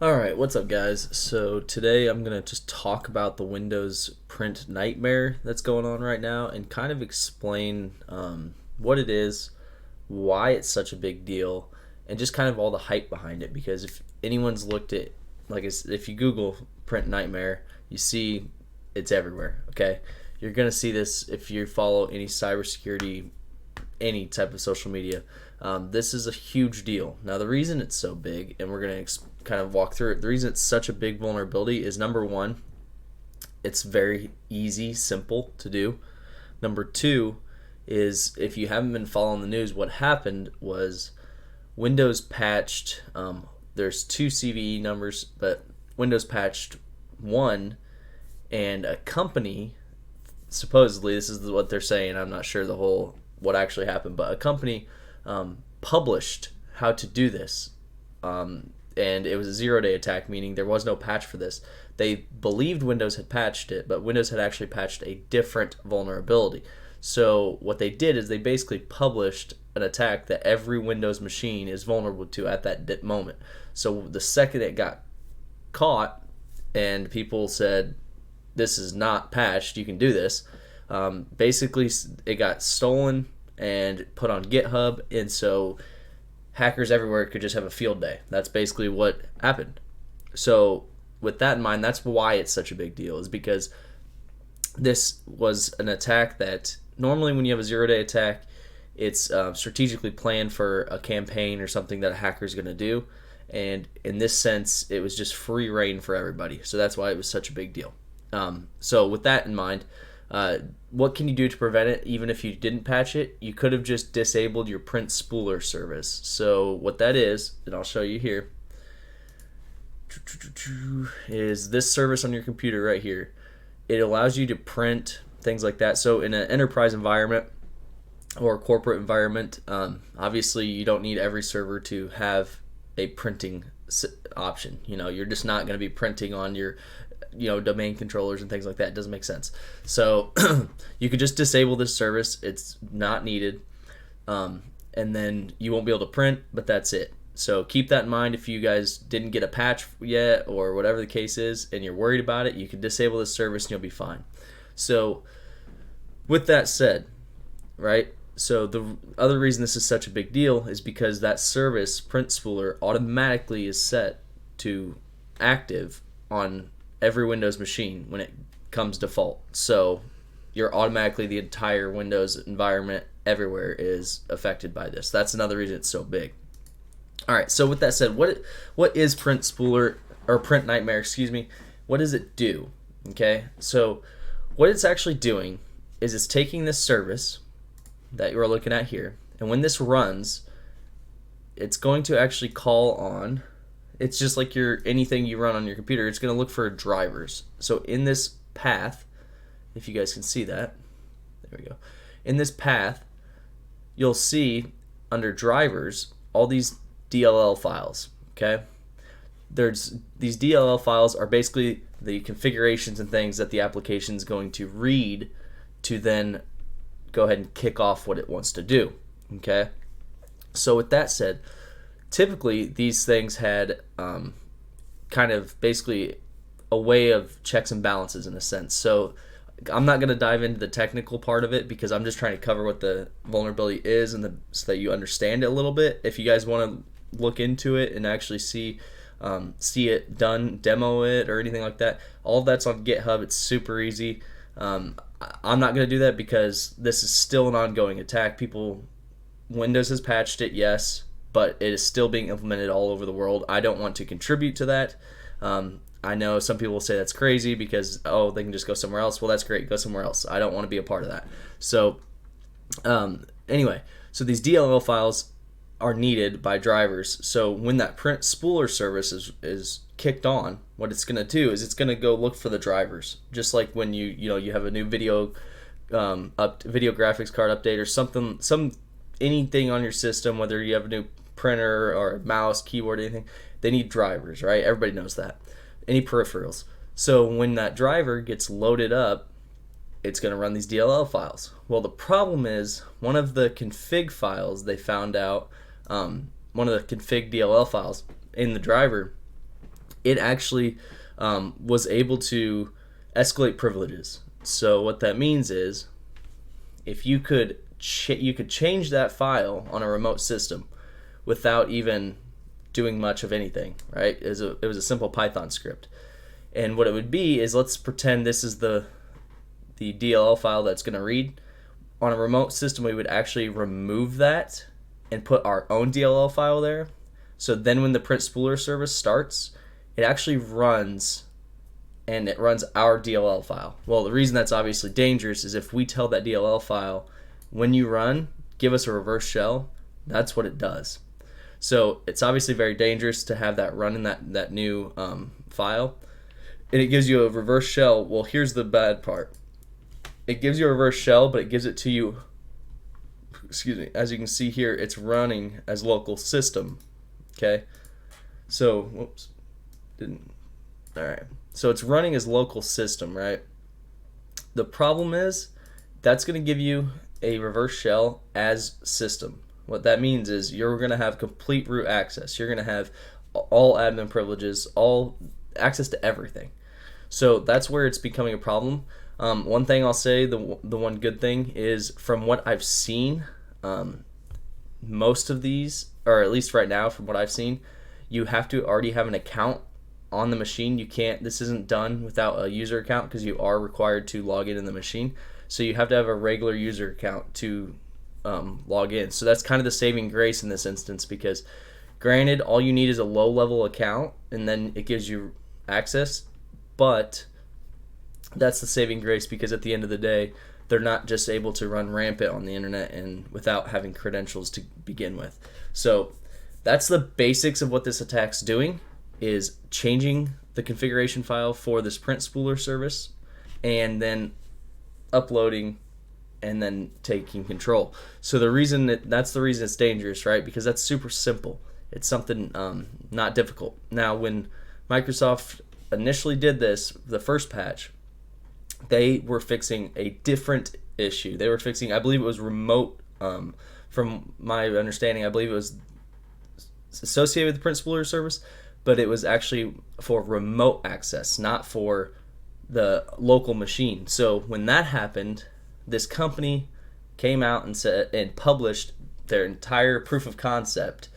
Alright, what's up guys? So today I'm going to just talk about the Windows print nightmare that's going on right now and kind of explain what it is, why it's such a big deal, and just kind of all the hype behind it. Because if anyone's looked at, if you Google print nightmare, you see it's everywhere, okay? You're going to see this if you follow any cybersecurity, any type of social media. This is a huge deal. Now, the reason it's so big, and we're going to kind of walk through it, the reason it's such a big vulnerability is number one, it's very easy, simple to do. Number two is if you haven't been following the news, what happened was Windows patched, there's two CVE numbers, but Windows patched one, and a company, supposedly, this is what they're saying, I'm not sure the whole what actually happened, but a company published how to do this. And it was a 0-day attack, meaning there was no patch for this. They believed Windows had patched it, but Windows had actually patched a different vulnerability. So what they did is they basically published an attack that every Windows machine is vulnerable to at that moment. So the second it got caught and people said, this is not patched, you can do this, basically it got stolen and put on GitHub, and so hackers everywhere could just have a field day. That's basically what happened. So with that in mind, that's why it's such a big deal, is because this was an attack that normally when you have a 0-day attack, it's strategically planned for a campaign or something that a hacker is going to do. And in this sense, it was just free reign for everybody. So that's why it was such a big deal. So with that in mind, what can you do to prevent it? Even if you didn't patch it, you could have just disabled your print spooler service. So what that is, and I'll show you here, is this service on your computer right here. It allows you to print things like that. So in an enterprise environment or a corporate environment, obviously you don't need every server to have a printing option. You're just not going to be printing on your domain controllers and things like that. It doesn't make sense. So you could just disable this service. It's not needed. And then you won't be able to print, but that's it. So keep that in mind. If you guys didn't get a patch yet or whatever the case is and you're worried about it, you can disable this service and you'll be fine. So with that said, right, so the other reason this is such a big deal is because that service, Print Spooler, automatically is set to active on every Windows machine when it comes default. So you're automatically, the entire Windows environment everywhere is affected by this. That's another reason it's so big. All right, so with that said, what is Print Spooler, or Print Nightmare, excuse me? What does it do? Okay, so what it's actually doing is it's taking this service that you're looking at here, and when this runs, it's going to actually call on, it's just like anything you run on your computer, it's going to look for drivers. So in this path, if you guys can see that, there we go. In this path, you'll see under drivers all these DLL files, okay? These DLL files are basically the configurations and things that the application is going to read to then go ahead and kick off what it wants to do, okay? So with that said, typically these things had kind of basically a way of checks and balances in a sense. So I'm not going to dive into the technical part of it because I'm just trying to cover what the vulnerability is and so that you understand it a little bit. If you guys want to look into it and actually see it done, demo it or anything like that, all of that's on GitHub. It's super easy. I'm not going to do that because this is still an ongoing attack. Windows has patched it, yes, but it is still being implemented all over the world. I don't want to contribute to that. I know some people will say that's crazy because, they can just go somewhere else. Well, that's great. Go somewhere else. I don't want to be a part of that. So anyway, so these DLL files are needed by drivers. So when that print spooler service is kicked on, what it's going to do is it's going to go look for the drivers. Just like when you have a new video graphics card update or anything on your system, whether you have a new printer or mouse, keyboard, anything, they need drivers, right? Everybody knows that. Any peripherals. So when that driver gets loaded up, it's going to run these DLL files. Well, the problem is one of the config files they found out, one of the config DLL files in the driver it actually was able to escalate privileges. So what that means is, if you could you could change that file on a remote system without even doing much of anything, right? It was a simple Python script. And what it would be is, let's pretend this is the DLL file that's going to read. On a remote system, we would actually remove that and put our own DLL file there. So then when the print spooler service starts, it actually runs, and it runs our DLL file. Well, the reason that's obviously dangerous is if we tell that DLL file, when you run, give us a reverse shell, that's what it does. So it's obviously very dangerous to have that run in that new file. And it gives you a reverse shell. Well, here's the bad part. It gives you a reverse shell, but it gives it to you, excuse me, as you can see here, it's running as local system. Okay? So, whoops. Alright. So it's running as local system, right? The problem is, that's going to give you a reverse shell as system. What that means is you're going to have complete root access. You're going to have all admin privileges, all access to everything. So that's where it's becoming a problem. One thing I'll say, the one good thing is, from what I've seen, most of these, or at least right now from what I've seen, you have to already have an account on the machine. You can't, this isn't done without a user account, because you are required to log in the machine. So you have to have a regular user account to log in. So that's kind of the saving grace in this instance, because granted, all you need is a low level account and then it gives you access, but that's the saving grace, because at the end of the day, they're not just able to run rampant on the internet and without having credentials to begin with. So that's the basics of what this attack's doing, is changing the configuration file for this print spooler service and then uploading and then taking control. So the reason that's the reason it's dangerous, right? Because that's super simple. It's something not difficult. Now, when Microsoft initially did this, the first patch, they were fixing a different issue. They were fixing, I believe it was remote, from my understanding, I believe it was associated with the print spooler service, but it was actually for remote access, not for the local machine. So when that happened, this company came out and said, and published their entire proof of concept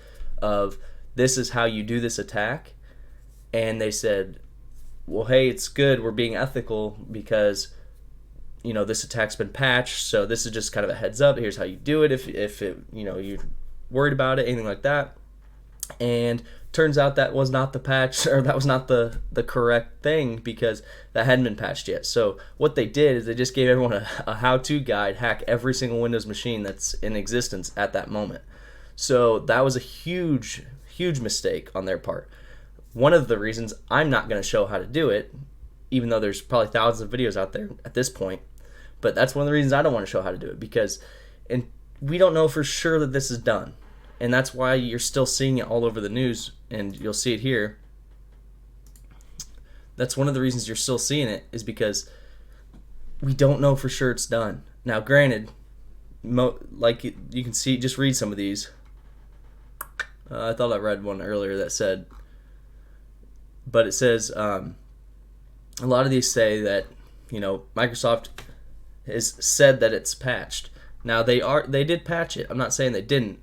of, this is how you do this attack. And they said, well, hey, it's good, we're being ethical, because this attack's been patched, so this is just kind of a heads up. Here's how you do it if it, you're worried about it, anything like that. And turns out that was not the patch, or that was not the correct thing, because that hadn't been patched yet. So what they did is they just gave everyone a how-to guide, hack every single Windows machine that's in existence at that moment. So that was a huge mistake on their part. One of the reasons I'm not going to show how to do it, even though there's probably thousands of videos out there at this point, but that's one of the reasons I don't want to show how to do it, because we don't know for sure that this is done. And that's why you're still seeing it all over the news, and you'll see it here. That's one of the reasons you're still seeing it, is because we don't know for sure it's done. Now, granted, like you can see, just read some of these. I thought I read one earlier that said, but it says, a lot of these say that, Microsoft has said that it's patched. Now, they did patch it. I'm not saying they didn't.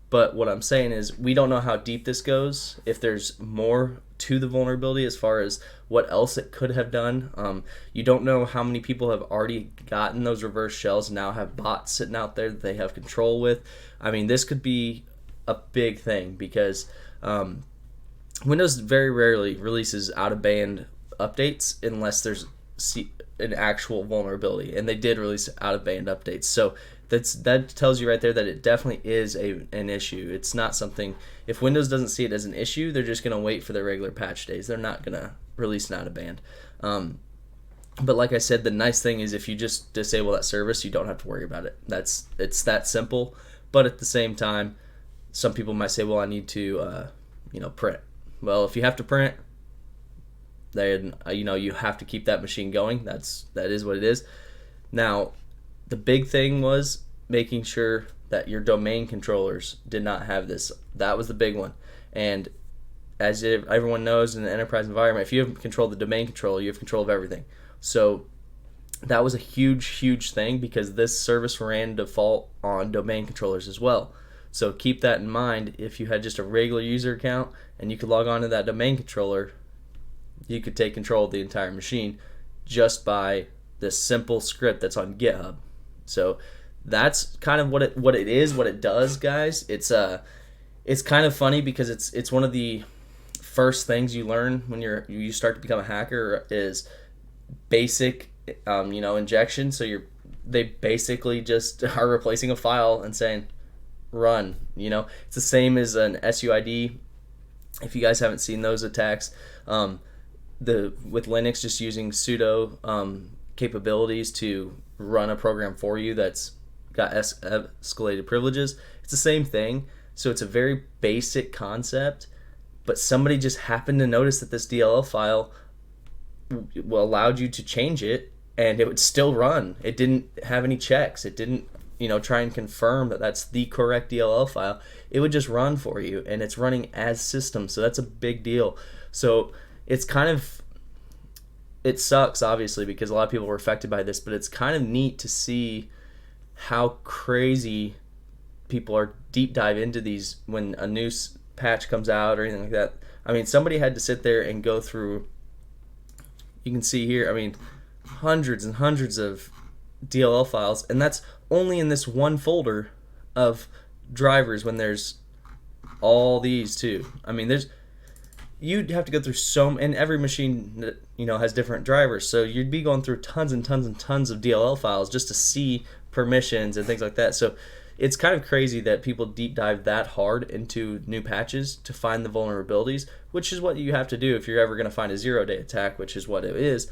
But what I'm saying is, we don't know how deep this goes, if there's more to the vulnerability as far as what else it could have done. You don't know how many people have already gotten those reverse shells and now have bots sitting out there that they have control with. I mean, this could be a big thing, because Windows very rarely releases out-of-band updates unless there's an actual vulnerability, and they did release out-of-band updates. So that tells you right there that it definitely is an issue. It's not something, if Windows doesn't see it as an issue, they're just going to wait for their regular patch days. They're not going to release an out-of-band. But like I said, the nice thing is, if you just disable that service, you don't have to worry about it. It's that simple. But at the same time, some people might say, well, I need to print. Well, if you have to print, then you have to keep that machine going. That is what it is. Now, the big thing was making sure that your domain controllers did not have this. That was the big one. And as everyone knows in an enterprise environment, if you have control of the domain controller, you have control of everything. So that was a huge thing because this service ran default on domain controllers as well. So keep that in mind. If you had just a regular user account and you could log on to that domain controller, you could take control of the entire machine just by this simple script that's on GitHub. So that's kind of what it is, what it does, guys. It's kind of funny because it's one of the first things you learn when you start to become a hacker is basic injection. So they basically just are replacing a file and saying run. It's the same as an SUID. If you guys haven't seen those attacks, with Linux, just using sudo capabilities to run a program for you that's got escalated privileges. It's the same thing. So it's a very basic concept, but somebody just happened to notice that this DLL file allowed you to change it, and it would still run. It didn't have any checks. It didn't try and confirm that that's the correct DLL file. It would just run for you, and it's running as system. So that's a big deal. So it sucks, obviously, because a lot of people were affected by this, but it's kind of neat to see how crazy people are deep dive into these when a new patch comes out or anything like that. I mean, somebody had to sit there and go through, you can see here, I mean, hundreds and hundreds of DLL files, and that's only in this one folder of drivers when there's all these too. I mean, you'd have to go through and every machine that has different drivers, so you'd be going through tons and tons and tons of DLL files just to see permissions and things like that. So it's kind of crazy that people deep dive that hard into new patches to find the vulnerabilities, which is what you have to do if you're ever going to find a 0-day attack, which is what it is.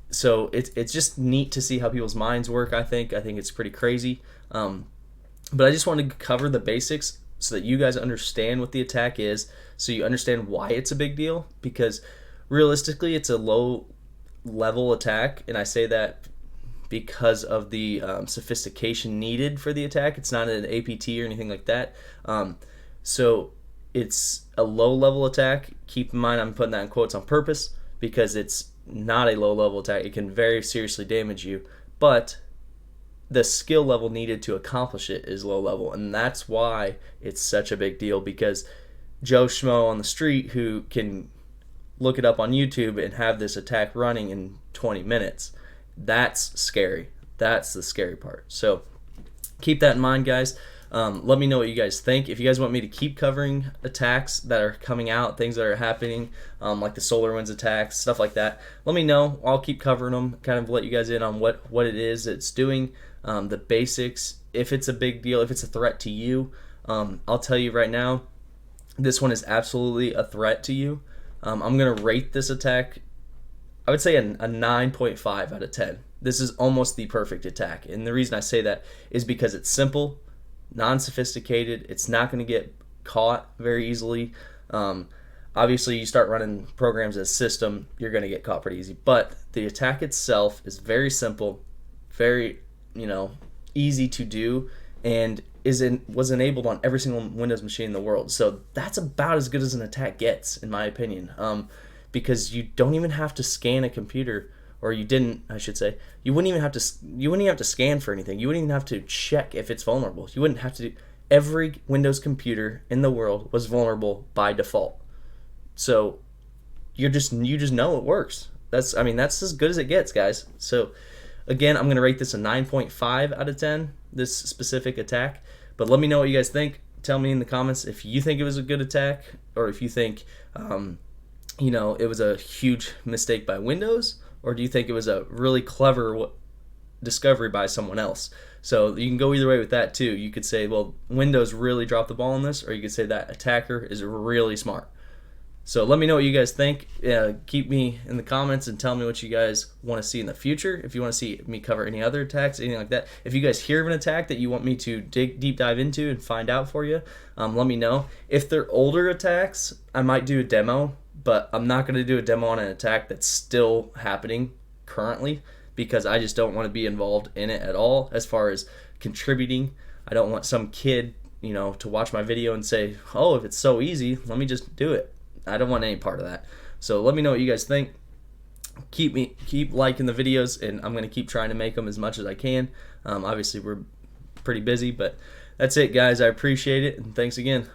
So it's just neat to see how people's minds work. I think it's pretty crazy. But I just wanted to cover the basics so that you guys understand what the attack is, so you understand why it's a big deal, because realistically it's a low level attack, and I say that because of the sophistication needed for the attack. It's not an APT or anything like that. So it's a low level attack. Keep in mind I'm putting that in quotes on purpose because it's not a low level attack. It can very seriously damage you, but the skill level needed to accomplish it is low level, and that's why it's such a big deal, because Joe Schmo on the street who can look it up on YouTube and have this attack running in 20 minutes, that's scary. That's the scary part. So keep that in mind, guys. Let me know what you guys think. If you guys want me to keep covering attacks that are coming out, things that are happening, like the SolarWinds attacks, stuff like that, let me know. I'll keep covering them, kind of let you guys in on what it is it's doing, the basics, if it's a big deal, if it's a threat to you. I'll tell you right now, this one is absolutely a threat to you. I'm going to rate this attack, I would say a 9.5 out of 10. This is almost the perfect attack, and the reason I say that is because it's simple, non-sophisticated. It's not going to get caught very easily. Obviously, you start running programs as system, you're going to get caught pretty easy. But the attack itself is very simple, very easy to do, and was enabled on every single Windows machine in the world. So that's about as good as an attack gets, in my opinion, because you don't even have to scan a computer. Or you didn't, I should say. You wouldn't even have to scan for anything. You wouldn't even have to check if it's vulnerable. You wouldn't have to do. Every Windows computer in the world was vulnerable by default. So you just know it works. That's as good as it gets, guys. So again, I'm gonna rate this a 9.5 out of 10. This specific attack. But let me know what you guys think. Tell me in the comments if you think it was a good attack, or if you think it was a huge mistake by Windows. Or do you think it was a really clever discovery by someone else? So you can go either way with that too. You could say, well, Windows really dropped the ball on this, or you could say that attacker is really smart. So let me know what you guys think. Keep me in the comments and tell me what you guys want to see in the future. If you want to see me cover any other attacks, anything like that. If you guys hear of an attack that you want me to deep dive into and find out for you, let me know. If they're older attacks, I might do a demo. But I'm not going to do a demo on an attack that's still happening currently, because I just don't want to be involved in it at all as far as contributing. I don't want some kid to watch my video and say, oh, if it's so easy, let me just do it. I don't want any part of that. So let me know what you guys think. Keep liking the videos, and I'm going to keep trying to make them as much as I can. Obviously, we're pretty busy, but that's it, guys. I appreciate it, and thanks again.